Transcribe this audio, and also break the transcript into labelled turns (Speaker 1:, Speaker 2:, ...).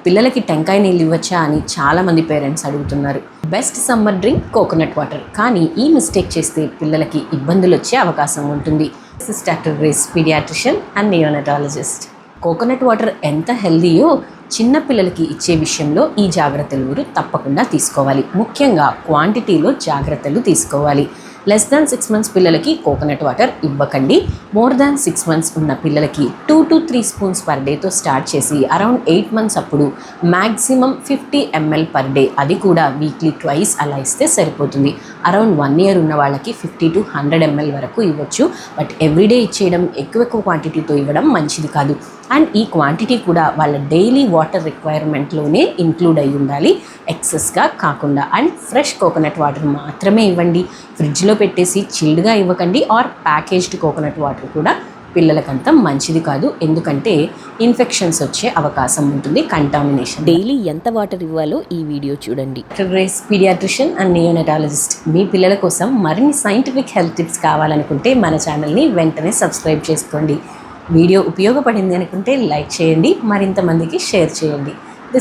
Speaker 1: పిల్లలకి టెంకాయ నీళ్ళు ఇవ్వచ్చా అని చాలామంది పేరెంట్స్ అడుగుతున్నారు. Best summer drink coconut water. కానీ ఈ మిస్టేక్ చేస్తే పిల్లలకి ఇబ్బందులు వచ్చే అవకాశం ఉంటుంది. This is doctor Grace, paediatrician and neonatologist. Coconut water ఎంత హెల్దీయో చిన్న పిల్లలకి ఇచ్చే విషయంలో ఈ జాగ్రత్తలు మీరు తప్పకుండా తీసుకోవాలి. ముఖ్యంగా క్వాంటిటీలో జాగ్రత్తలు తీసుకోవాలి. లెస్ దాన్ 6 months పిల్లలకి కోకోనట్ వాటర్ ఇవ్వకండి. మోర్ దాన్ 6 months ఉన్న పిల్లలకి 2 to 3 spoons పర్ డేతో స్టార్ట్ చేసి అరౌండ్ 8 months అప్పుడు మ్యాక్సిమం 50 ml పర్ డే, అది కూడా వీక్లీ ట్వైస్ అలా ఇస్తే సరిపోతుంది. అరౌండ్ 1 year ఉన్న వాళ్ళకి 50 to 100 ml వరకు ఇవ్వచ్చు. బట్ ఎవ్రీడే ఇచ్చేయడం, ఎక్కువ క్వాంటిటీతో ఇవ్వడం మంచిది కాదు. అండ్ ఈ క్వాంటిటీ కూడా వాళ్ళ డైలీ వాటర్ రిక్వైర్మెంట్లోనే ఇంక్లూడ్ అయి ఉండాలి, ఎక్సెస్గా కాకుండా. అండ్ ఫ్రెష్ కోకోనట్ వాటర్ మాత్రమే ఇవ్వండి. ఫ్రిడ్జ్లో పెట్టేసి చిల్డ్గా ఇవ్వకండి. ఆర్ ప్యాకేజ్డ్ కోకోనట్ వాటర్ కూడా పిల్లలకంతా మంచిది కాదు, ఎందుకంటే ఇన్ఫెక్షన్స్ వచ్చే అవకాశం ఉంటుంది, కంటామినేషన్. డైలీ ఎంత వాటర్ ఇవ్వాలో ఈ వీడియో చూడండి. Doctor Grace, paediatrician and neonatologist. మీ పిల్లల కోసం మరిన్ని సైంటిఫిక్ హెల్త్ టిప్స్ కావాలనుకుంటే మన ఛానల్ని వెంటనే సబ్స్క్రైబ్ చేసుకోండి. వీడియో ఉపయోగపడింది అనుకుంటే లైక్ చేయండి, మరింత మందికి షేర్ చేయండి.